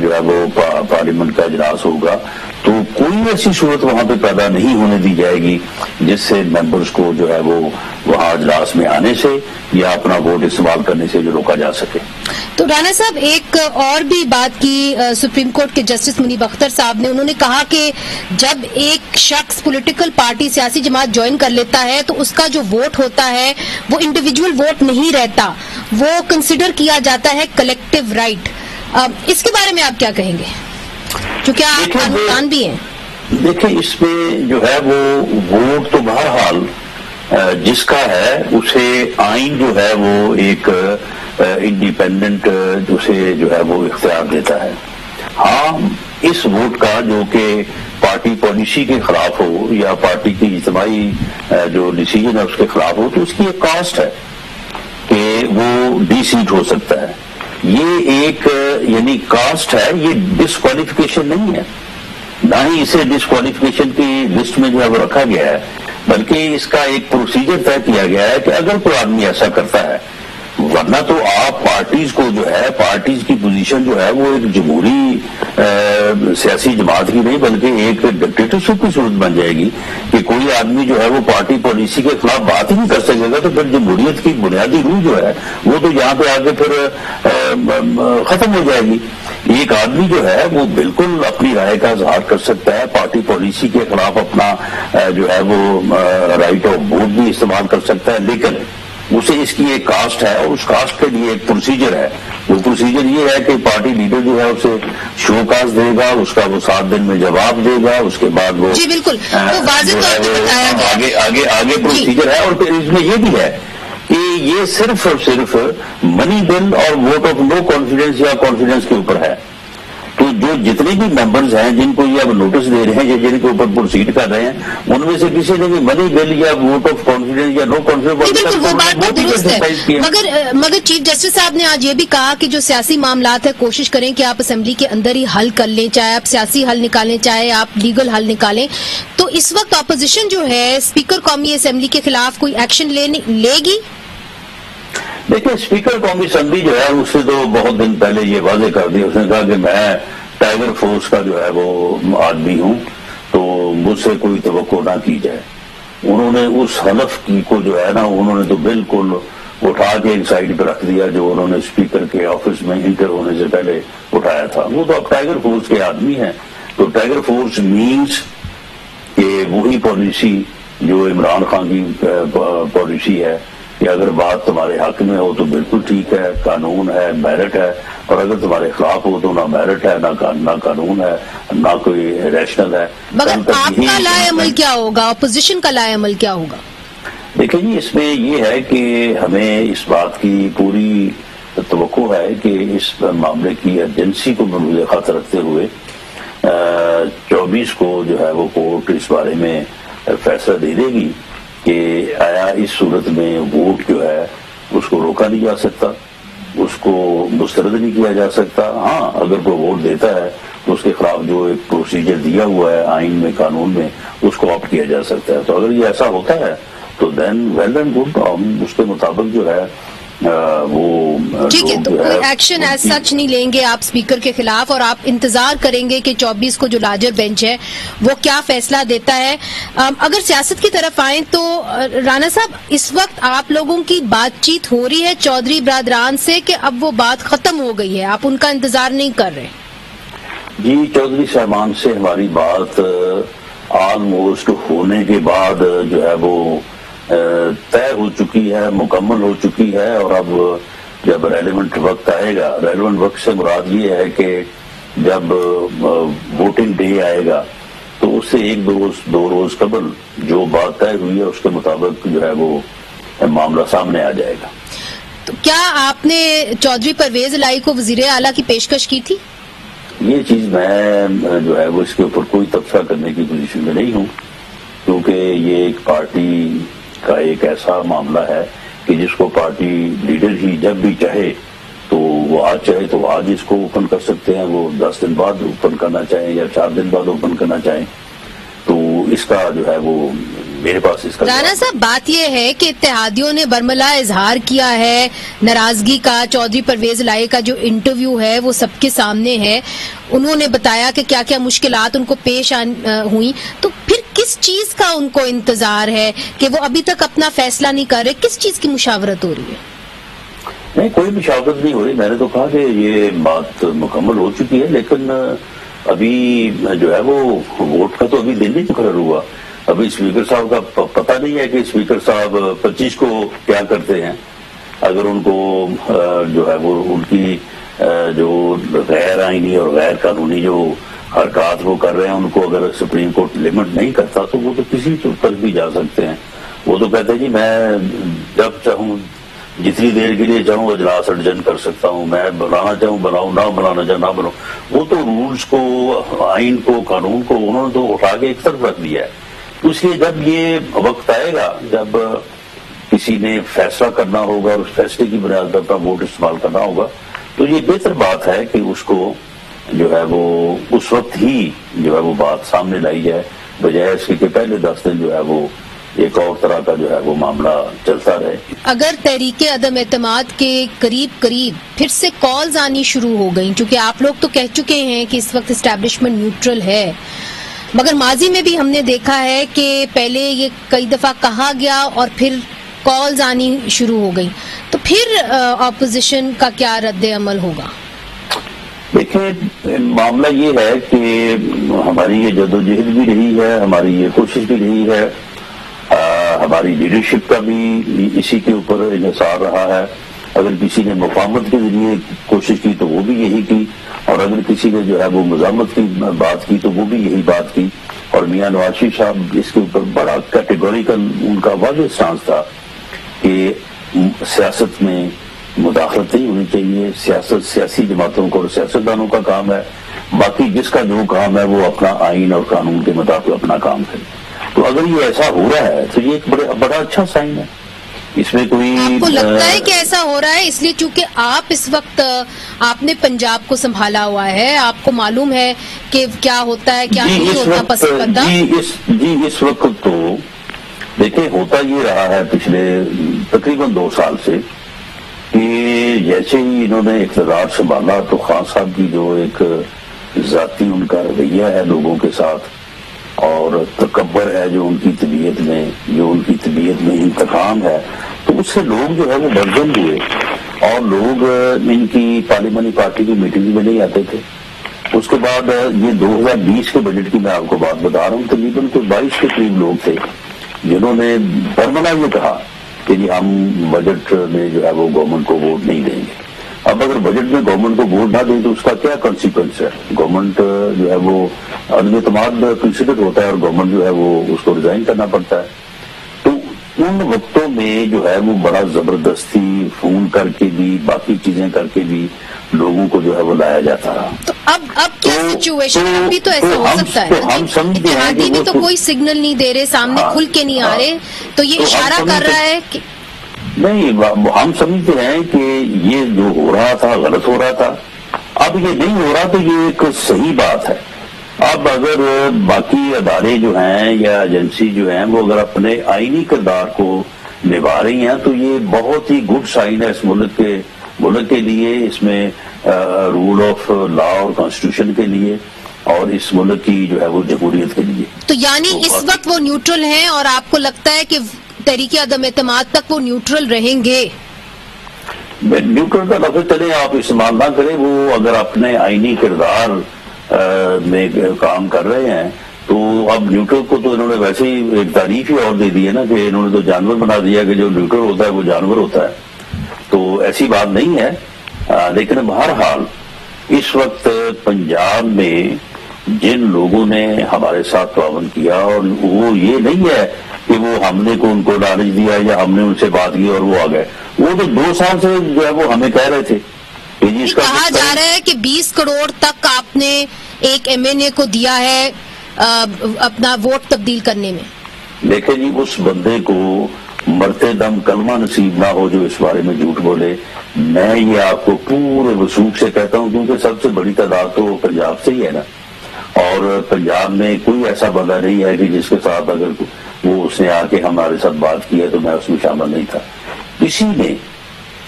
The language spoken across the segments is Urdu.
جو ہے وہ پارلیمنٹ کا اجلاس ہوگا تو کوئی ایسی صورت وہاں پہ پیدا نہیں ہونے دی جائے گی جس سے ممبرز کو جو ہے وہ وہاں اجلاس میں آنے سے یا اپنا ووٹ استعمال کرنے سے جو روکا جا سکے۔ تو رانا صاحب ایک اور بھی بات کی سپریم کورٹ کے جسٹس منیب اختر صاحب نے، انہوں نے کہا کہ جب ایک شخص پولیٹیکل پارٹی سیاسی جماعت جوائن کر لیتا ہے تو اس کا جو ووٹ ہوتا ہے وہ انڈیویجول ووٹ نہیں رہتا، وہ کنسیڈر کیا جاتا ہے کلیکٹیو رائٹ۔ اس کے بارے میں آپ کیا کہیں گے چونکہ آپ قانون بھی ہیں؟ دیکھیں اس میں جو ہے وہ ووٹ تو بہرحال جس کا ہے اسے آئین جو ہے وہ ایک انڈیپینڈنٹ اسے جو ہے وہ اختیار دیتا ہے۔ ہاں اس ووٹ کا جو کہ پارٹی پالیسی کے خلاف ہو یا پارٹی کی اجتماعی جو ڈیسیجن ہے اس کے خلاف ہو تو اس کی ایک کاسٹ ہے کہ وہ ڈی سیٹ ہو سکتا ہے۔ یہ ایک یعنی کاسٹ ہے، یہ ڈسکوالیفیکیشن نہیں ہے، نہ ہی اسے ڈسکوالیفیکیشن کی لسٹ میں جو ہے وہ رکھا گیا ہے، بلکہ اس کا ایک پروسیجر طے کیا گیا ہے کہ اگر کوئی آدمی ایسا کرتا ہے، ورنہ تو آپ پارٹیز کو جو ہے پارٹیز کی پوزیشن جو ہے وہ ایک جمہوری سیاسی جماعت کی نہیں بلکہ ایک ڈکٹیٹرشپ کی صورت بن جائے گی کہ کوئی آدمی جو ہے وہ پارٹی پالیسی کے خلاف بات ہی نہیں کر سکے گا، تو پھر جمہوریت کی بنیادی روح جو ہے وہ تو یہاں پہ آگے پھر ختم ہو جائے گی۔ ایک آدمی جو ہے وہ بالکل اپنی رائے کا اظہار کر سکتا ہے، پارٹی پالیسی کے خلاف اپنا جو ہے وہ رائٹ آف ووٹ بھی استعمال کر سکتا ہے، لیکن اسے اس کی ایک کاسٹ ہے اور اس کاسٹ کے لیے ایک پروسیجر ہے۔ وہ پروسیجر یہ ہے کہ پارٹی لیڈر جو ہے اسے شو کاز دے گا، اس کا وہ 7 دن میں جواب دے گا، اس کے بعد وہ جی بالکل آگے پروسیجر ہے۔ اور پھر اس میں یہ بھی ہے کہ یہ صرف اور صرف منی بل اور ووٹ آف نو کانفیڈنس یا کانفیڈنس کے اوپر ہے۔ تو جو جتنے بھی ممبرز ہیں جن کو یہ اب نوٹس دے رہے ہیں یا جن کے اوپر پروسیڈ کر رہے ہیں ان میں سے کسی نے بھی منی بل یا ووٹ آف کانفیڈنس یا نو کانفیڈنس مگر چیف جسٹس صاحب نے آج یہ بھی کہا کہ جو سیاسی معاملات ہے کوشش کریں کہ آپ اسمبلی کے اندر ہی حل کر لیں، چاہے آپ سیاسی حل نکالیں چاہے آپ لیگل حل نکالیں۔ تو اس وقت اپوزیشن جو ہے اسپیکر قومی اسمبلی کے خلاف کوئی ایکشن لے گی؟ دیکھیں اسپیکر قومی اسمبلی جو ہے اس نے تو بہت دن پہلے یہ واضح کر دیا، اس نے کہا کہ میں ٹائیگر فورس کا جو ہے وہ آدمی ہوں تو مجھ سے کوئی توقع نہ کی جائے۔ انہوں نے اس حلف کی کو جو ہے نا انہوں نے تو بالکل اٹھا کے ایک سائڈ پہ رکھ دیا جو انہوں نے اسپیکر کے آفس میں انٹر ہونے سے پہلے اٹھایا تھا۔ وہ تو اب ٹائیگر فورس کے آدمی ہیں، تو ٹائیگر فورس مینس کہ وہی پالیسی جو عمران خان کی پالیسی ہے کہ اگر بات تمہارے حق میں ہو تو بالکل ٹھیک ہے، قانون ہے، میرٹ ہے، اور اگر تمہارے خلاف ہو تو نہ میرٹ ہے نہ قانون ہے نہ کوئی ریشنل ہے۔ مگر آپ کا لائے عمل کیا ہوگا، اپوزیشن کا لائے عمل کیا ہوگا؟ دیکھیں جی اس میں یہ ہے کہ ہمیں اس بات کی پوری توقع ہے کہ اس معاملے کی ایجنسی کو مبوض خاطر رکھتے ہوئے 24 کو جو ہے وہ کورٹ اس بارے میں فیصلہ دے دے گی کہ آیا اس صورت میں ووٹ جو ہے اس کو روکا نہیں جا سکتا، اس کو مسترد نہیں کیا جا سکتا۔ ہاں اگر کوئی ووٹ دیتا ہے تو اس کے خلاف جو ایک پروسیجر دیا ہوا ہے آئین میں قانون میں اس کو آپٹ کیا جا سکتا ہے۔ تو اگر یہ ایسا ہوتا ہے تو دین ویل اینڈ گڈ، ہم اس کے مطابق جو ہے وہ ٹھیک ہے، تو کوئی ایکشن ایز سچ نہیں لیں گے آپ اسپیکر کے خلاف، اور آپ انتظار کریں گے کہ 24 کو جو لارجر بینچ ہے وہ کیا فیصلہ دیتا ہے۔ اگر سیاست کی طرف آئیں تو رانا صاحب اس وقت آپ لوگوں کی بات چیت ہو رہی ہے چودھری برادران سے کہ اب وہ بات ختم ہو گئی ہے، آپ ان کا انتظار نہیں کر رہے؟ جی چودھری صاحبان سے ہماری بات آلموسٹ ہونے کے بعد جو ہے وہ طے ہو چکی ہے، مکمل ہو چکی ہے، اور اب جب ریلیونٹ وقت آئے گا، ریلیونٹ وقت سے مراد یہ ہے کہ جب ووٹنگ ڈے آئے گا تو اس سے 1-2 روز قبل جو بات طے ہوئی ہے اس کے مطابق جو ہے وہ معاملہ سامنے آ جائے گا۔ تو کیا آپ نے چودھری پرویز الہی کو وزیر اعلیٰ کی پیشکش کی تھی؟ یہ چیز میں جو ہے وہ اس کے اوپر کوئی تبصرہ کرنے کی پوزیشن میں نہیں ہوں، کیونکہ یہ ایک پارٹی کا ایک ایسا معاملہ ہے کہ جس کو پارٹی لیڈر ہی جب بھی چاہے تو وہ آج چاہے تو آج اس کو اوپن کر سکتے ہیں، وہ 10 دن بعد اوپن کرنا چاہیں یا 4 دن بعد اوپن کرنا چاہیں، تو اس کا جو ہے وہ میرے پاس اس کا رانا صاحب بات یہ ہے کہ اتحادیوں نے برملا اظہار کیا ہے ناراضگی کا. چودھری پرویز الہی کا جو انٹرویو ہے وہ سب کے سامنے ہے, انہوں نے بتایا کہ کیا کیا مشکلات ان کو پیش ہوئیں. تو پھر کس چیز کا ان کو انتظار ہے کہ وہ ابھی تک اپنا فیصلہ نہیں کر رہے؟ کس چیز کی مشاورت ہو رہی ہے؟ نہیں, کوئی مشاورت نہیں ہو رہی. میں نے تو کہا کہ یہ بات مکمل ہو چکی ہے, لیکن ابھی جو ہے وہ ووٹ کا تو ابھی دن نہیں مقرر ہوا. ابھی اسپیکر صاحب کا پتہ نہیں ہے کہ اسپیکر صاحب 25 کو کیا کرتے ہیں. اگر ان کو جو ہے وہ ان کی جو غیر آئینی اور غیر قانونی جو حرکات وہ کر رہے ہیں ان کو اگر سپریم کورٹ لمٹ نہیں کرتا تو وہ تو کسی تک بھی جا سکتے ہیں. وہ تو کہتے ہیں جی میں جب چاہوں جتنی دیر کے لیے چاہوں اجلاس اڈجن کر سکتا ہوں, میں بنانا چاہوں بناؤں, نہ بنانا چاہوں نہ بناؤں. وہ تو رولز کو, آئین کو, قانون کو انہوں نے تو اٹھا کے ایک طرف رکھ دیا ہے. اس لیے جب یہ وقت آئے گا جب کسی نے فیصلہ کرنا ہوگا اور اس فیصلے کی بنیاد پر اپنا ووٹ استعمال کرنا ہوگا تو یہ بہتر بات ہے کہ اس کو جو ہے وہ اس وقت ہی جو ہے وہ بات سامنے لائی جائے, بجائے اس کے کہ پہلے 10 دن جو ہے وہ ایک اور طرح کا جو ہے وہ معاملہ چلتا رہے. اگر تحریک عدم اعتماد کے قریب پھر سے کالز آنی شروع ہو گئیں, چونکہ آپ لوگ تو کہہ چکے ہیں کہ اس وقت اسٹیبلشمنٹ نیوٹرل ہے, مگر ماضی میں بھی ہم نے دیکھا ہے کہ پہلے یہ کئی دفعہ کہا گیا اور پھر کالز آنی شروع ہو گئی, تو پھر اپوزیشن کا کیا رد عمل ہوگا؟ دیکھیں, معاملہ یہ ہے کہ ہماری یہ جدوجہد بھی رہی ہے, ہماری یہ کوشش بھی رہی ہے, ہماری لیڈرشپ کا بھی اسی کے اوپر انحصار رہا ہے. اگر کسی نے مفاہمت کے ذریعے کوشش کی تو وہ بھی یہی کی, اور اگر کسی نے جو ہے وہ مزاحمت کی بات کی تو وہ بھی یہی بات کی. اور میاں نواز شریف صاحب اس کے اوپر بڑا کیٹیگوریکل ان کا واضح اسٹانس تھا کہ سیاست میں مداخلت نہیں ہونی چاہیے, سیاست سیاسی جماعتوں کو اور سیاستدانوں کا کام ہے, باقی جس کا جو کام ہے وہ اپنا آئین اور قانون کے مطابق اپنا کام کرے. تو اگر یہ ایسا ہو رہا ہے تو یہ ایک بڑا اچھا سائن ہے. اس میں کوئی آپ کو لگتا ہے کہ ایسا ہو رہا ہے اس لیے چونکہ آپ اس وقت آپ نے پنجاب کو سنبھالا ہوا ہے, آپ کو معلوم ہے کہ کیا ہوتا ہے کیا نہیں ہوتا پس پردہ؟ جی اس وقت تو دیکھیں ہوتا یہ رہا ہے پچھلے تقریباً 2 سال سے کہ جیسے ہی انہوں نے اقتدار سنبھالا تو خان صاحب کی جو ایک ذاتی ان کا رویہ ہے لوگوں کے ساتھ اور تکبر ہے جو ان کی طبیعت میں انتقام ہے, تو اس سے لوگ جو ہے وہ برزن ہوئے اور لوگ ان کی پارلیمانی پارٹی کی میٹنگ میں نہیں آتے تھے. اس کے بعد یہ 2020 کے بجٹ کی میں آپ کو بات بتا رہا ہوں, تقریباً کوئی 22 کے قریب لوگ تھے جنہوں نے برملا یہ کہا کہ جی ہم بجٹ میں جو ہے وہ گورنمنٹ کو ووٹ نہیں دیں گے. اب اگر بجٹ میں گورنمنٹ کو ووٹ نہ دیں تو اس کا کیا کانسیکوینس ہے؟ گورنمنٹ جو ہے وہ عدم اعتماد کنسیڈر ہوتا ہے اور گورنمنٹ جو ہے وہ اس کو ریزائن کرنا پڑتا ہے. تو ان وقتوں میں جو ہے وہ بڑا زبردستی فون کر کے بھی باقی چیزیں کر کے بھی لوگوں کو جو ہے وہ لایا جاتا رہا. تو اب کیا سچویشن اب بھی تو ایسا ہو سکتا ہے نا, اتحادی بھی تو کوئی سگنل نہیں دے رہے, سامنے کھل کے نہیں آ رہے, تو یہ اشارہ کر رہا ہے کہ نہیں, ہم سمجھتے ہیں کہ یہ جو ہو رہا تھا غلط ہو رہا تھا. اب یہ نہیں ہو رہا تو یہ ایک صحیح بات ہے. اب اگر باقی ادارے جو ہیں یا ایجنسی جو ہیں وہ اگر اپنے آئینی کردار کو نبھا رہی ہیں تو یہ بہت ہی گڈ سائن ہے اس ملک کے لیے, اس میں رول آف لا اور کانسٹیٹیوشن کے لیے اور اس ملک کی جو ہے وہ جمہوریت کے لیے. تو یعنی اس وقت وہ نیوٹرل ہیں اور آپ کو لگتا ہے کہ تحریک عدم اعتماد تک وہ نیوٹرل رہیں گے؟ نیوٹرل کا لفظ چلے آپ استعمال نہ کریں, وہ اگر اپنے آئینی کردار میں کام کر رہے ہیں تو اب نیوٹرل کو تو انہوں نے ویسے ہی ایک تعریف ہی اور دے دی ہے نا کہ انہوں نے تو جانور بنا دیا کہ جو نیوٹرل ہوتا ہے وہ جانور ہوتا ہے. تو ایسی بات نہیں ہے. لیکن بہرحال اس وقت پنجاب میں جن لوگوں نے ہمارے ساتھ تعاون کیا اور وہ یہ نہیں ہے کہ وہ ہم نے ان کو نالج دیا یا ہم نے ان سے بات کی اور وہ آ گئے, وہ تو 2 سال سے جو ہے وہ ہمیں کہہ رہے تھے. کہا جا رہا ہے کہ 20 کروڑ تک آپ نے ایک MNA کو دیا ہے اپنا ووٹ تبدیل کرنے میں. دیکھیں جی, اس بندے کو مرتے دم کلمہ نصیب نہ ہو جو اس بارے میں جھوٹ بولے. میں یہ آپ کو پورے وثوق سے کہتا ہوں کیونکہ سب سے بڑی تعداد تو پنجاب سے ہی ہے نا, اور پنجاب میں کوئی ایسا بندہ نہیں ہے کہ جس کے ساتھ اگر وہ اس نے آ کے ہمارے ساتھ بات کی ہے تو میں اس میں شامل نہیں تھا. کسی نے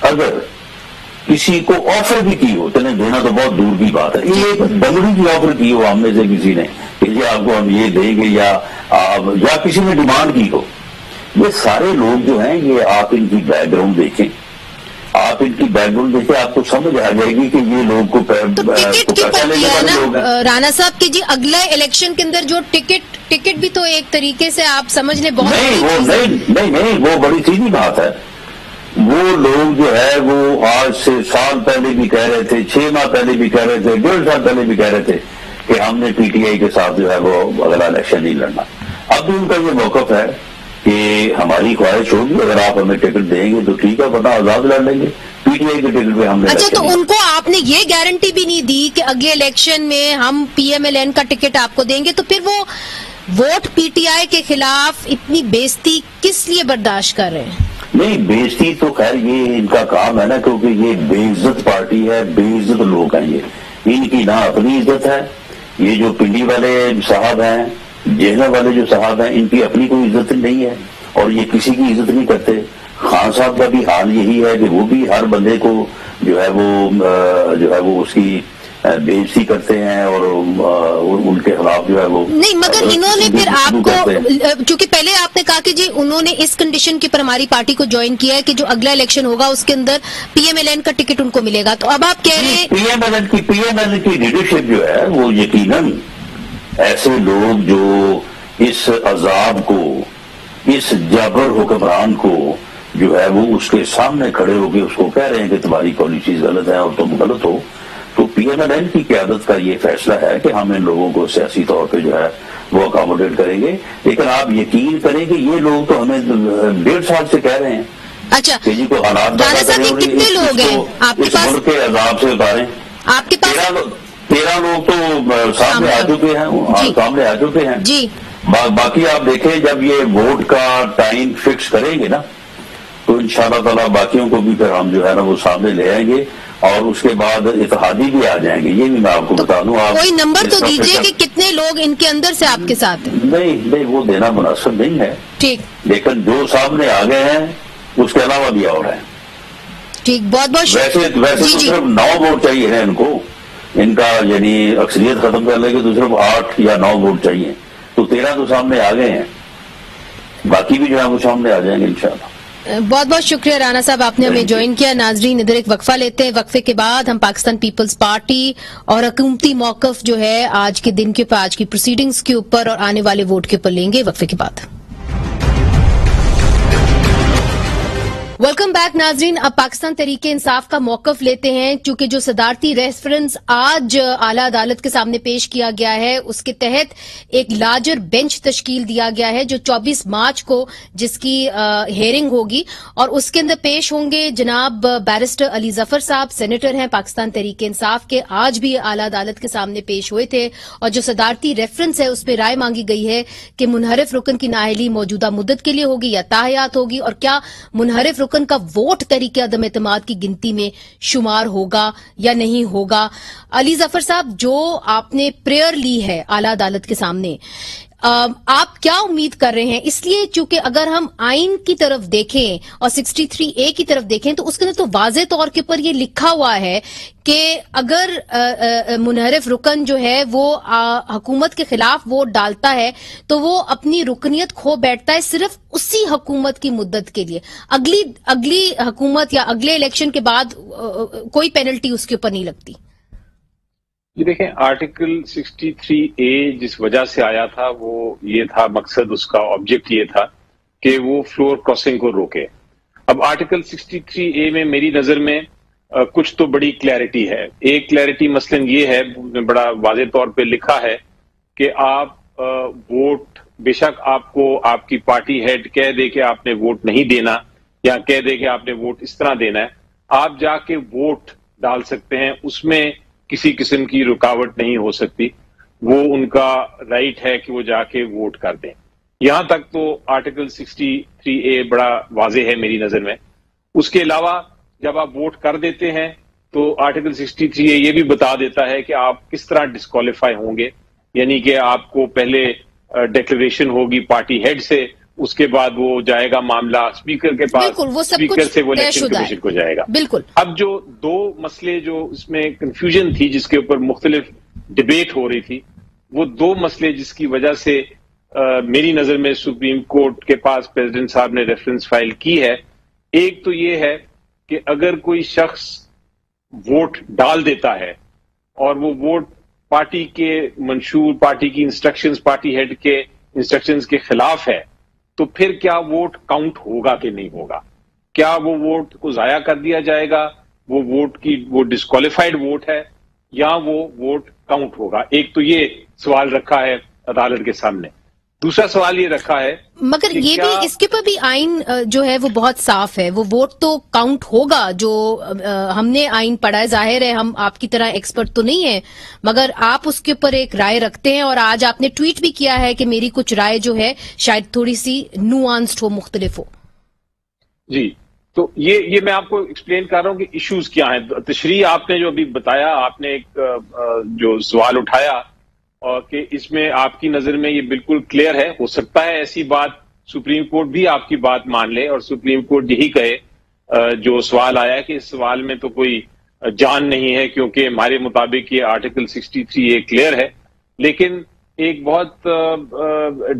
اگر کسی کو آفر بھی کی ہو, چلیں دینا تو بہت دور کی بات ہے, ایک بنگڑی کی آفر کی ہو ہم میں سے کسی نے کہ جی آپ کو ہم یہ دیں گے, یا کسی نے ڈیمانڈ کی ہو, یہ سارے لوگ جو ہیں یہ آپ ان کی بیک گراؤنڈ دیکھیں, آپ ان کی بیک گراؤنڈ دیکھیں, آپ کو سمجھ آ جائے گی کہ یہ لوگ کو پیسہ لینے والے لوگ ہیں. رانا صاحب کی جی اگلے الیکشن کے اندر جو ٹکٹ بھی تو ایک طریقے سے آپ سمجھ لیں بہت نہیں وہ بڑی سیدھی بات ہے. وہ لوگ جو ہے وہ آج سے سال پہلے بھی کہہ رہے تھے, 6 ماہ پہلے بھی کہہ رہے تھے, 1.5 سال پہلے بھی کہہ رہے تھے کہ ہم نے پی ٹی آئی کے ساتھ جو ہے وہ اگلا الیکشن نہیں لڑنا. اب بھی ان کا یہ موقف ہے کہ ہماری خواہش ہوگی اگر آپ ہمیں ٹکٹ دیں گے تو ٹھیک ہے, ورنہ آزاد لڑ لیں گے, پی ٹی آئی کے ٹکٹ پہ ہم نے. اچھا, تو ان کو آپ نے یہ گارنٹی بھی نہیں دی کہ اگلے الیکشن میں ہم پی ایم ایل این کا ٹکٹ آپ کو دیں گے, تو پھر وہ ووٹ پی ٹی آئی کے خلاف اتنی بےزتی کس لیے برداشت کر رہے ہیں؟ نہیں, بےزتی تو خیر یہ ان کا کام ہے نا, کیونکہ یہ بے عزت پارٹی ہے, بے عزت لوگ ہیں, یہ ان کی نہ اپنی عزت ہے. یہ جو پنڈی والے صاحب ہیں, جہلم والے جو صاحب ہیں, ان کی اپنی کوئی عزت نہیں ہے اور یہ کسی کی عزت نہیں کرتے. خان صاحب کا بھی حال یہی ہے کہ وہ بھی ہر بندے کو جو ہے وہ اس کی بےعزتی کرتے ہیں اور ان کے خلاف جو ہے وہ نہیں. مگر انہوں نے پھر آپ کو, چونکہ پہلے آپ نے کہا کہ جی انہوں نے اس کنڈیشن کے پر ہماری پارٹی کو جوائن کیا ہے کہ جو اگلا الیکشن ہوگا اس کے اندر پی ایم ایل این کا ٹکٹ ان کو ملے گا, تو اب آپ کہہ رہے ہیں پی ایم ایل این کی لیڈرشپ جو ہے وہ یقیناً ایسے لوگ جو اس عذاب کو, اس جابر حکمران کو جو ہے وہ اس کے سامنے کھڑے ہو کے اس کو کہہ رہے ہیں کہ تمہاری پالیسیز غلط ہیں اور تم غلط ہو, تو پی ایم ایل این کی قیادت کا یہ فیصلہ ہے کہ ہم ان لوگوں کو سیاسی طور پہ جو ہے وہ اکاموڈیٹ کریں گے. لیکن آپ یقین کریں کہ یہ لوگ تو ہمیں 1.5 سال سے کہہ رہے ہیں. اچھا, جی کو حالات کتنے لوگ ہیں آپ کے پاس ملک کے عذاب سے اتاریں؟ آپ کے پاس 13 لوگ تو سامنے آ چکے ہیں, سامنے آ چکے ہیں جی. باقی آپ دیکھیں جب یہ ووٹ کا ٹائم فکس کریں گے نا تو انشاءاللہ تعالیٰ باقیوں کو بھی پھر ہم جو ہے نا وہ سامنے لے آئیں گے اور اس کے بعد اتحادی بھی آ جائیں گے. یہ بھی میں آپ کو بتا دوں. آپ کوئی نمبر تو دیجئے کہ کتنے لوگ ان کے اندر سے آپ کے ساتھ ہیں. نہیں وہ دینا مناسب نہیں ہے. ٹھیک, لیکن جو سامنے آ گئے ہیں اس کے علاوہ بھی اور ہیں. ٹھیک, بہت بہت ویسے تو صرف 9 ووٹ چاہیے ہیں ان کو, ان کا یعنی اکثریت ختم کر لے گے تو صرف 8 یا 9 ووٹ چاہیے, تو 13 تو سامنے آ گئے ہیں, باقی بھی جو ہے وہ سامنے آ جائیں گے انشاءاللہ. بہت بہت شکریہ رانا صاحب, آپ نے ہمیں جوائن کیا. ناظرین ادھر ایک وقفہ لیتے ہیں, وقفے کے بعد ہم پاکستان پیپلز پارٹی اور حکومتی موقف جو ہے آج کے دن کے اوپر, آج کی پروسیڈنگز کے اوپر اور آنے والے ووٹ کے اوپر لیں گے وقفے کے بعد. ویلکم بیک ناظرین. اب پاکستان تحریک انصاف کا موقف لیتے ہیں, چونکہ جو صدارتی ریفرنس آج اعلیٰ عدالت کے سامنے پیش کیا گیا ہے اس کے تحت ایک لارجر بینچ تشکیل دیا گیا ہے جو 24 مارچ کو جس کی ہیئرنگ ہوگی, اور اس کے اندر پیش ہوں گے جناب بیرسٹر علی ظفر صاحب, سینیٹر ہیں پاکستان تحریک انصاف کے, آج بھی اعلیٰ عدالت کے سامنے پیش ہوئے تھے. اور جو صدارتی ریفرنس ہے اس پہ رائے مانگی گئی ہے کہ منحرف رکن کی نااہلی موجودہ مدت کے لیے ہوگی یا تاحیات ہوگی, اور کیا منحرف رکن کا ووٹ تحریک عدم اعتماد کی گنتی میں شمار ہوگا یا نہیں ہوگا. علی ظفر صاحب, جو آپ نے پریئر لی ہے اعلیٰ عدالت کے سامنے, آپ کیا امید کر رہے ہیں؟ اس لیے چونکہ اگر ہم آئین کی طرف دیکھیں اور 63A کی طرف دیکھیں تو اس کے اندر تو واضح طور کے پر یہ لکھا ہوا ہے کہ اگر منحرف رکن جو ہے وہ حکومت کے خلاف ووٹ ڈالتا ہے تو وہ اپنی رکنیت کھو بیٹھتا ہے صرف اسی حکومت کی مدت کے لیے, اگلی حکومت یا اگلے الیکشن کے بعد کوئی پینلٹی اس کے اوپر نہیں لگتی. یہ دیکھیں, آرٹیکل 63A جس وجہ سے آیا تھا وہ یہ تھا, مقصد اس کا آبجیکٹ یہ تھا کہ وہ فلور کراسنگ کو روکے. اب آرٹیکل 63A میں میری نظر میں کچھ تو بڑی کلیئرٹی ہے. ایک کلیئرٹی مثلاً یہ ہے, بڑا واضح طور پہ لکھا ہے کہ آپ ووٹ, بے شک آپ کو آپ کی پارٹی ہیڈ کہہ دے کہ آپ نے ووٹ نہیں دینا یا کہہ دے کہ آپ نے ووٹ اس طرح دینا ہے, آپ جا کے ووٹ ڈال سکتے ہیں, اس میں کسی قسم کی رکاوٹ نہیں ہو سکتی. وہ ان کا رائٹ ہے کہ وہ جا کے ووٹ کر دیں. یہاں تک تو آرٹیکل 63A بڑا واضح ہے میری نظر میں. اس کے علاوہ جب آپ ووٹ کر دیتے ہیں تو آرٹیکل 63A یہ بھی بتا دیتا ہے کہ آپ کس طرح ڈسکوالیفائی ہوں گے, یعنی کہ آپ کو پہلے ڈکلیریشن ہوگی پارٹی ہیڈ سے, اس کے بعد وہ جائے گا معاملہ اسپیکر کے پاس، بالکل، وہ سب اسپیکر کچھ سے وہ طے الیکشن شدہ ہے، کمیشن کو جائے گا. بالکل. اب جو دو مسئلے جو اس میں کنفیوژن تھی، جس کے اوپر مختلف ڈبیٹ ہو رہی تھی، وہ دو مسئلے جس کی وجہ سے میری نظر میں سپریم کورٹ کے پاس پریزیڈنٹ صاحب نے ریفرنس فائل کی ہے. ایک تو یہ ہے کہ اگر کوئی شخص ووٹ ڈال دیتا ہے اور وہ ووٹ پارٹی کے منشور، پارٹی کی انسٹرکشنز، پارٹی ہیڈ کے انسٹرکشنز کے خلاف ہے، تو پھر کیا ووٹ کاؤنٹ ہوگا کہ نہیں ہوگا؟ کیا وہ ووٹ کو ضائع کر دیا جائے گا؟ وہ ووٹ کی وہ ڈسکوالیفائڈ ووٹ ہے یا وہ ووٹ کاؤنٹ ہوگا؟ ایک تو یہ سوال رکھا ہے عدالت کے سامنے. دوسرا سوال یہ رکھا ہے مگر یہ بھی اس کے پر بھی آئین جو ہے وہ بہت صاف ہے، وہ ووٹ تو کاؤنٹ ہوگا. جو ہم نے آئین پڑھا ہے، ظاہر ہے ہم آپ کی طرح ایکسپرٹ تو نہیں ہیں، مگر آپ اس کے اوپر ایک رائے رکھتے ہیں، اور آج آپ نے ٹویٹ بھی کیا ہے کہ میری کچھ رائے جو ہے شاید تھوڑی سی نوانسڈ ہو، مختلف ہو. جی، تو یہ میں آپ کو ایکسپلین کر رہا ہوں کہ ایشوز کیا ہیں. تشریح آپ نے جو ابھی بتایا، آپ نے ایک جو سوال اٹھایا اور کہ اس میں آپ کی نظر میں یہ بالکل کلیئر ہے. ہو سکتا ہے ایسی بات سپریم کورٹ بھی آپ کی بات مان لے اور سپریم کورٹ یہی کہے جو سوال آیا ہے کہ اس سوال میں تو کوئی جان نہیں ہے کیونکہ ہمارے مطابق یہ آرٹیکل 63A کلیئر ہے. لیکن ایک بہت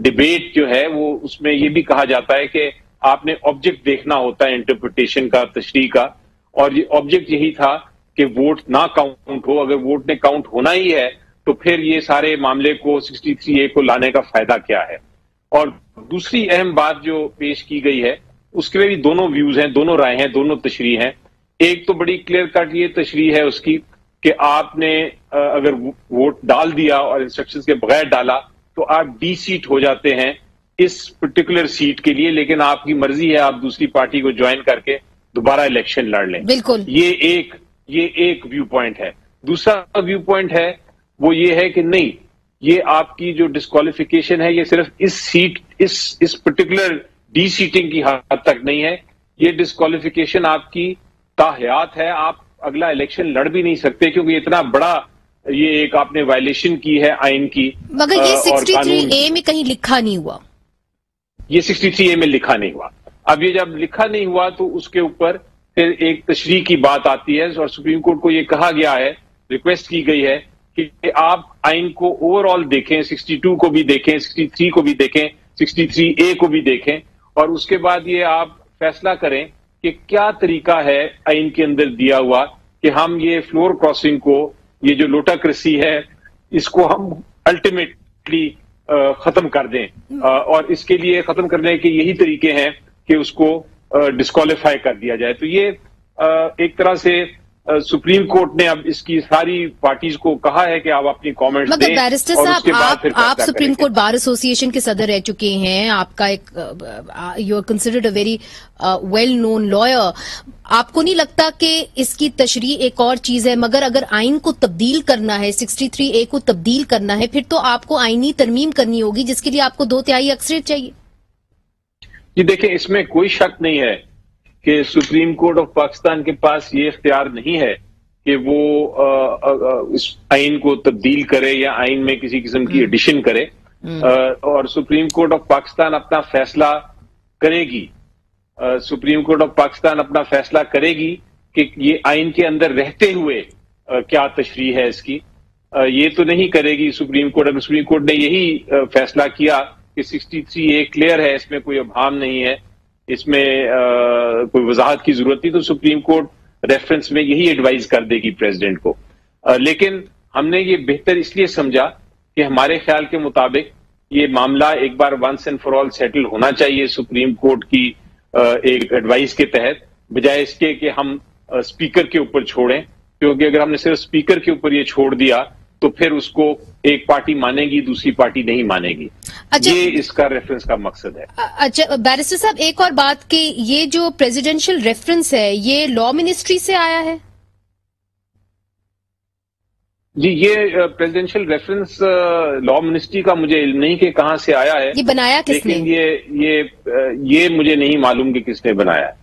ڈبیٹ جو ہے وہ اس میں یہ بھی کہا جاتا ہے کہ آپ نے آبجیکٹ دیکھنا ہوتا ہے انٹرپریٹیشن کا، تشریح کا، اور یہ آبجیکٹ یہی تھا کہ ووٹ نہ کاؤنٹ ہو. اگر ووٹ نے کاؤنٹ ہونا ہی ہے تو پھر یہ سارے معاملے کو 63A کو لانے کا فائدہ کیا ہے؟ اور دوسری اہم بات جو پیش کی گئی ہے اس کے بھی دونوں ویوز ہیں، دونوں رائے ہیں، دونوں تشریح ہیں. ایک تو بڑی کلیئر کٹ یہ تشریح ہے اس کی کہ آپ نے اگر ووٹ ڈال دیا اور انسٹرکشنز کے بغیر ڈالا تو آپ ڈی سیٹ ہو جاتے ہیں اس پرٹیکولر سیٹ کے لیے، لیکن آپ کی مرضی ہے آپ دوسری پارٹی کو جوائن کر کے دوبارہ الیکشن لڑ لیں. بالکل، یہ ایک ویو پوائنٹ ہے. دوسرا ویو پوائنٹ ہے وہ یہ ہے کہ نہیں، یہ آپ کی جو ڈسکوالیفیکیشن ہے یہ صرف اس سیٹ اس پرٹیکولر ڈی سیٹنگ کی حد تک نہیں ہے. یہ ڈسکوالیفیکیشن آپ کی تاحیات ہے، آپ اگلا الیکشن لڑ بھی نہیں سکتے کیونکہ اتنا بڑا یہ ایک آپ نے وائلیشن کی ہے آئین کی. مگر یہ 63A میں کہیں لکھا نہیں ہوا. یہ 63A میں لکھا نہیں ہوا. اب یہ جب لکھا نہیں ہوا تو اس کے اوپر پھر ایک تشریح کی بات آتی ہے اور سپریم کورٹ کو یہ کہا گیا ہے، ریکویسٹ کی گئی ہے کہ آپ آئین کو اوور آل دیکھیں، 62 کو بھی دیکھیں، 63 کو بھی دیکھیں، 63A کو بھی دیکھیں، اور اس کے بعد یہ آپ فیصلہ کریں کہ کیا طریقہ ہے آئین کے اندر دیا ہوا کہ ہم یہ فلور کراسنگ کو، یہ جو لوٹاکریسی ہے، اس کو ہم الٹیمیٹلی ختم کر دیں. اور اس کے لیے ختم کرنے کے یہی طریقے ہیں کہ اس کو ڈسکوالیفائی کر دیا جائے. تو یہ ایک طرح سے سپریم کورٹ نے اب اس کی ساری پارٹیز کو کہا ہے کہ آپ اپنی کامنٹس دیں. مگر بیرسٹر صاحب، آپ سپریم کورٹ بار ایسوسی ایشن کے صدر رہ چکے ہیں، آپ کا ایک you are considered a very well known liar. آپ کو نہیں لگتا کہ اس کی تشریح ایک اور چیز ہے، مگر اگر آئین کو تبدیل کرنا ہے، 63A کو تبدیل کرنا ہے، پھر تو آپ کو آئینی ترمیم کرنی ہوگی جس کے لیے آپ کو 2/3 اکثریت چاہیے. جی دیکھیں، اس میں کوئی شک نہیں ہے کہ سپریم کورٹ آف پاکستان کے پاس یہ اختیار نہیں ہے کہ وہ اس آئین کو تبدیل کرے یا آئین میں کسی قسم کی ایڈیشن کرے. اور سپریم کورٹ آف پاکستان اپنا فیصلہ کرے گی. سپریم کورٹ آف پاکستان اپنا فیصلہ کرے گی کہ یہ آئین کے اندر رہتے ہوئے کیا تشریح ہے اس کی. یہ تو نہیں کرے گی سپریم کورٹ. اگر سپریم کورٹ نے یہی فیصلہ کیا کہ 63A کلیئر ہے، اس میں کوئی ابہام نہیں ہے، اس میں کوئی وضاحت کی ضرورت نہیں، تو سپریم کورٹ ریفرنس میں یہی ایڈوائز کر دے گی پریزیڈنٹ کو. لیکن ہم نے یہ بہتر اس لیے سمجھا کہ ہمارے خیال کے مطابق یہ معاملہ ایک بار once and for all settle ہونا چاہیے سپریم کورٹ کی ایک ایڈوائز کے تحت، بجائے اس کے کہ ہم اسپیکر کے اوپر چھوڑیں. کیونکہ اگر ہم نے صرف اسپیکر کے اوپر یہ چھوڑ دیا تو پھر اس کو ایک پارٹی مانے گی، دوسری پارٹی نہیں مانے گی. یہ اس کا ریفرنس کا مقصد ہے. اچھا بیرسٹر صاحب، ایک اور بات کہ یہ جو پریزیڈینشل ریفرنس ہے یہ لا منسٹری سے آیا ہے؟ جی، یہ پریزیڈینشل ریفرنس لا منسٹری کا مجھے علم نہیں کہ کہاں سے آیا ہے. یہ بنایا کس نے؟ لیکن یہ مجھے نہیں معلوم کہ کس نے بنایا ہے.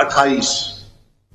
28,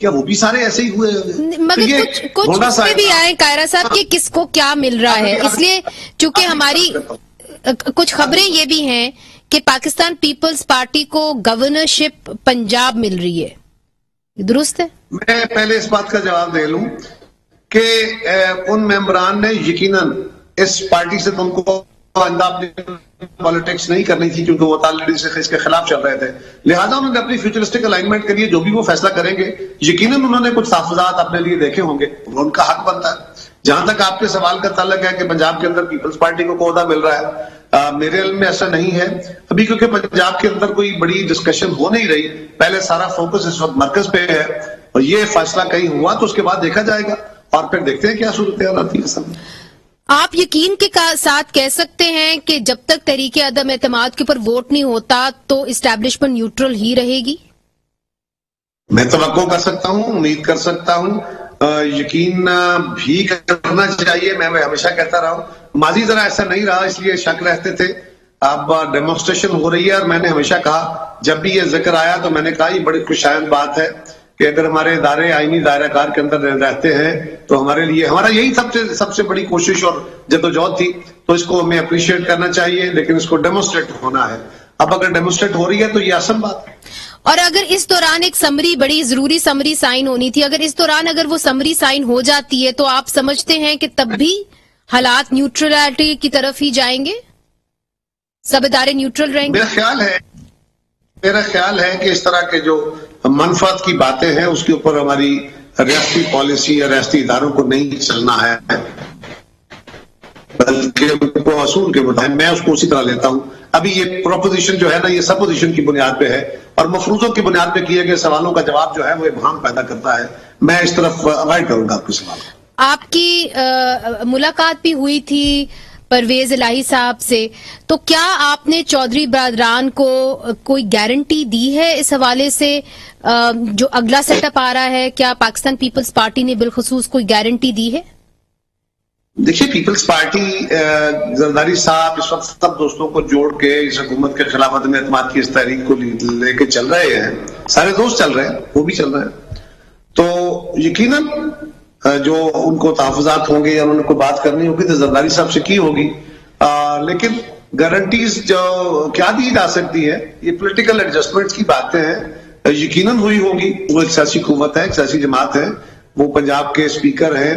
کیا وہ بھی سارے ایسے ہی ہوئے؟ مگر کچھ اس پہ بھی آئے قاہرہ صاحب کہ کس کو کیا مل رہا ہے. اس لیے چونکہ ہماری کچھ خبریں یہ بھی ہیں کہ پاکستان پیپلز پارٹی کو گورنرشپ پنجاب مل رہی ہے, درست ہے؟ میں پہلے اس بات کا جواب دے لوں کہ ان ممبران نے یقیناً اس پارٹی سے تم کو پالیٹکس نہیں کرنی تھی کیونکہ وہ تعلق سے اس کے خلاف چل رہے تھے, لہٰذا انہوں نے اپنی فیوچرسٹک الائنمنٹ کے لیے جو بھی وہ فیصلہ کریں گے یقیناً انہوں نے کچھ تحفظات اپنے لیے دیکھے ہوں گے, وہ ان کا حق بنتا ہے. جہاں تک آپ کے سوال کا تعلق ہے کہ پنجاب کے اندر پیپلز پارٹی کو عہدہ مل رہا ہے, میرے علم میں ایسا نہیں ہے ابھی, کیونکہ پنجاب کے اندر کوئی بڑی ڈسکشن ہو نہیں رہی. پہلے سارا فوکس اس وقت مرکز پہ ہے اور یہ فیصلہ کہیں ہوا تو اس کے بعد دیکھا جائے گا اور پھر دیکھتے ہیں کیا صورتحال آتی ہے. آپ یقین کے ساتھ کہہ سکتے ہیں کہ جب تک تحریک عدم اعتماد کے اوپر ووٹ نہیں ہوتا تو اسٹیبلشمنٹ نیوٹرل ہی رہے گی؟ میں توقع کر سکتا ہوں, امید کر سکتا ہوں, یقین بھی کرنا چاہیے. میں ہمیشہ کہتا رہا ہوں, ماضی ذرا ایسا نہیں رہا اس لیے شک رہتے تھے, اب ڈیمونسٹریشن ہو رہی ہے. اور میں نے ہمیشہ کہا, جب بھی یہ ذکر آیا تو میں نے کہا یہ بڑی خوشائند بات ہے کہ اگر ہمارے ادارے آئینی دائرہ کار کے اندر رہتے ہیں تو ہمارے لیے ہمارا یہی سب سے بڑی کوشش اور جدوجہد تھی, تو اس کو ہمیں اپریشیٹ کرنا چاہیے, لیکن اس کو ڈیمونسٹریٹ ہونا ہے. اب اگر ڈیمونسٹریٹ ہو رہی ہے تو یہ آسان بات ہے. اور اگر اس دوران ایک سمری, بڑی ضروری سمری سائن ہونی تھی, اگر اس دوران اگر وہ سمری سائن ہو جاتی ہے تو آپ سمجھتے ہیں کہ تب بھی حالات نیوٹرلٹی کی طرف ہی جائیں گے, سب ادارے نیوٹرل رہیں گے؟ میرا خیال ہے کہ اس طرح کے جو منفعت کی باتیں ہیں اس کے اوپر ہماری ریاستی پالیسی یا ریاستی اداروں کو نہیں چلنا ہے, بلکہ ان کو اصول کے مطابق میں اس کو اسی طرح لیتا ہوں. ابھی یہ پروپوزیشن جو ہے نا یہ سپوزیشن کی بنیاد پہ ہے اور مفروضوں کی بنیاد پہ کیے گئے سوالوں کا جواب جو ہے وہ ابہام پیدا کرتا ہے. میں اس طرف اوائڈ کروں گا آپ کے سوال. آپ کی ملاقات بھی ہوئی تھی پرویز الہی صاحب سے, تو کیا آپ نے چودھری برادران کو کوئی گارنٹی دی ہے اس حوالے سے جو اگلا سیٹ اپ آ رہا ہے, کیا پاکستان پیپلز پارٹی نے بالخصوص کوئی گارنٹی دی ہے؟ دیکھیے, پیپلز پارٹی زرداری صاحب اس وقت سب دوستوں کو جوڑ کے اس حکومت کے خلاف عدم اعتماد کی اس تحریک کو لے کے چل رہے ہیں. سارے دوست چل رہے ہیں, وہ بھی چل رہے ہیں, تو یقیناً جو ان کو تحفظات ہوں گے یا انہوں نے کوئی بات کرنی ہوگی تو زرداری صاحب سے کی ہوگی, لیکن گارنٹیز جو کیا دی جا سکتی ہے, یہ پولیٹیکل ایڈجسٹمنٹ کی باتیں ہیں, یقیناً ہوئی ہوگی. وہ ایک سیاسی قوت ہے, ایک سیاسی جماعت ہے, وہ پنجاب کے اسپیکر ہیں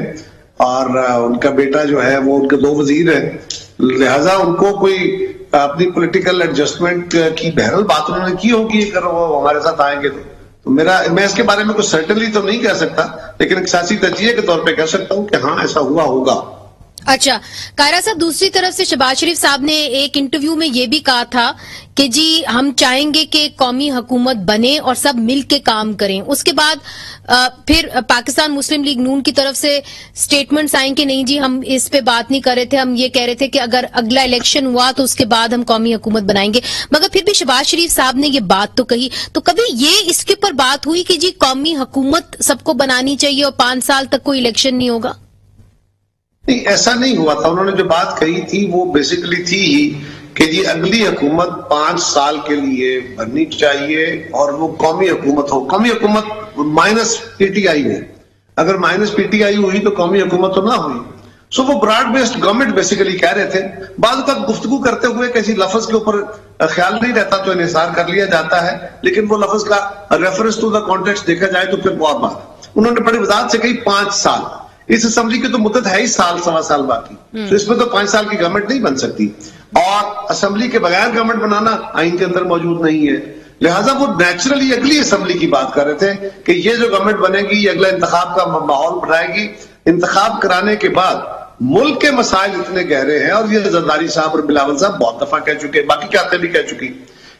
اور ان کا بیٹا جو ہے وہ ان کے 2 وزیر ہیں, لہٰذا ان کو کوئی اپنی پولیٹیکل ایڈجسٹمنٹ کی بہرحال بات انہوں نے کی ہوگی اگر وہ ہمارے ساتھ آئیں گے تو میں اس کے بارے میں کچھ سرٹنلی تو نہیں کہہ سکتا, لیکن ایک سیاسی تجزیے کے طور پہ کہہ سکتا ہوں کہ ہاں ایسا ہوا ہوگا. اچھا قاہرہ صاحب, دوسری طرف سے شہباز شریف صاحب نے ایک انٹرویو میں یہ بھی کہا تھا کہ جی ہم چاہیں گے کہ قومی حکومت بنے اور سب مل کے کام کریں. اس کے بعد پھر پاکستان مسلم لیگ نون کی طرف سے سٹیٹمنٹس آئیں کہ نہیں جی ہم اس پہ بات نہیں کر رہے تھے, ہم یہ کہہ رہے تھے کہ اگر اگلا الیکشن ہوا تو اس کے بعد ہم قومی حکومت بنائیں گے. مگر پھر بھی شہباز شریف صاحب نے یہ بات تو کہی, تو کبھی یہ اس کے اوپر بات ہوئی کہ جی قومی حکومت سب کو بنانی چاہیے اور 5 سال تک کوئی الیکشن نہیں ہوگا؟ نہیں, ایسا نہیں ہوا تھا. انہوں نے جو بات کہی تھی وہ بیسیکلی تھی ہی کہ جی اگلی حکومت 5 سال کے لیے بننی چاہیے اور وہ قومی حکومت ہو. قومی حکومت مائنس پی ٹی آئی ہو, اگر مائنس پی ٹی آئی ہوئی تو قومی حکومت تو نہ ہوئی. سو وہ براڈ بیسڈ گورنمنٹ بیسیکلی کہہ رہے تھے. بعض اوقات گفتگو کرتے ہوئے کسی لفظ کے اوپر خیال نہیں رہتا تو انحصار کر لیا جاتا ہے, لیکن وہ لفظ کا ریفرنس ٹو دا کانٹیکسٹ دیکھا جائے تو پھر بہت بات. انہوں نے بڑی وضاحت سے کہی 5 سال. اس اسمبلی کی تو مدت ہے ہی سوا سال باقی, تو اس میں تو 5 سال کی گورنمنٹ نہیں بن سکتی, اور اسمبلی کے بغیر گورنمنٹ بنانا آئین کے اندر موجود نہیں ہے. لہٰذا وہ نیچرلی اگلی اسمبلی کی بات کر رہے تھے کہ یہ جو گورنمنٹ بنے گی یہ اگلا انتخاب کا ماحول بنائے گی. انتخاب کرانے کے بعد ملک کے مسائل اتنے گہرے ہیں, اور یہ زرداری صاحب اور بلاول صاحب بہت دفعہ کہہ چکے, باقی قیادتیں بھی کہہ چکی,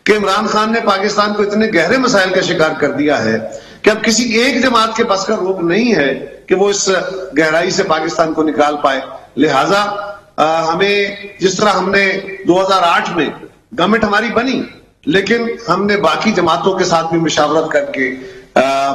کہ عمران خان نے پاکستان کو اتنے گہرے مسائل کا شکار کر دیا ہے کہ اب کسی ایک جماعت کے بس کا روک نہیں ہے کہ وہ اس گہرائی سے پاکستان کو نکال پائے. لہٰذا ہمیں جس طرح ہم نے 2008 میں گورنمنٹ ہماری بنی, لیکن ہم نے باقی جماعتوں کے ساتھ بھی مشاورت کر کے,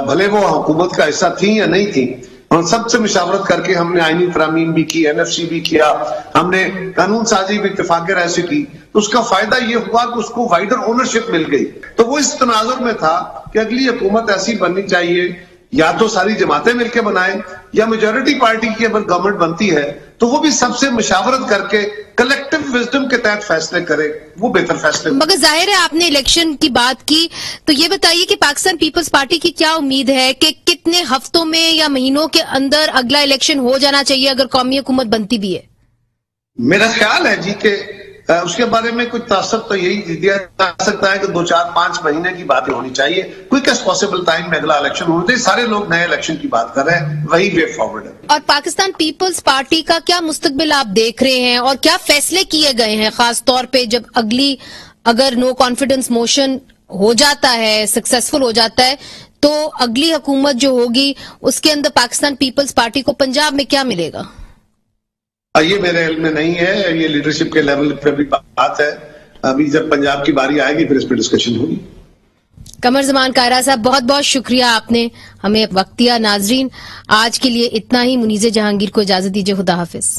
بھلے وہ حکومت کا حصہ تھیں یا نہیں تھیں, ہم سب سے مشاورت کر کے ہم نے آئینی ترامیم بھی کی, NFC بھی کیا, ہم نے قانون سازی بھی اتفاق رائے سے کی. تو اس کا فائدہ یہ ہوا کہ اس کو وائڈر اونرشپ مل گئی. تو وہ اس تناظر میں تھا کہ اگلی حکومت ایسی بننی چاہیے, یا تو ساری جماعتیں مل کے بنائیں یا میجورٹی پارٹی کی اگر گورنمنٹ بنتی ہے تو وہ بھی سب سے مشاورت کر کے کلیکٹو وزڈم کے تحت فیصلے کرے، وہ بہتر فیصلے۔ مگر ظاہر ہے آپ نے الیکشن کی بات کی، تو یہ بتائیے کہ پاکستان پیپلز پارٹی کی کیا امید ہے کہ کتنے ہفتوں میں یا مہینوں کے اندر اگلا الیکشن ہو جانا چاہیے اگر قومی حکومت بنتی بھی ہے؟ میرا خیال ہے جی کہ اس کے بارے میں کچھ تاثر تو یہی دیا جا سکتا ہے کہ 2-4-5 مہینے کی باتیں ہونی چاہیے، کوئکسٹ پاسبل ٹائم میں اگلا الیکشن ہونا چاہیے۔ سارے لوگ نئے الیکشن کی بات کر رہے ہیں، وہی وے فارورڈ ہے۔ اور پاکستان پیپلز پارٹی کا کیا مستقبل آپ دیکھ رہے ہیں اور کیا فیصلے کیے گئے ہیں، خاص طور پہ جب اگر نو کانفیڈنس موشن ہو جاتا ہے، سکسیسفل ہو جاتا ہے، تو اگلی حکومت جو ہوگی اس کے اندر پاکستان پیپلز پارٹی کو پنجاب میں کیا ملے گا؟ یہ میرے علم میں نہیں ہے، یہ لیڈرشپ کے لیول پہ بھی بات ہے، ابھی جب پنجاب کی باری آئے گی پھر اس پہ ڈسکشن ہوگی۔ قمر زمان کائرہ صاحب، بہت بہت شکریہ، آپ نے ہمیں وقت دیا۔ ناظرین، آج کے لیے اتنا ہی، منیزہ جہانگیر کو اجازت دیجیے، خدا حافظ۔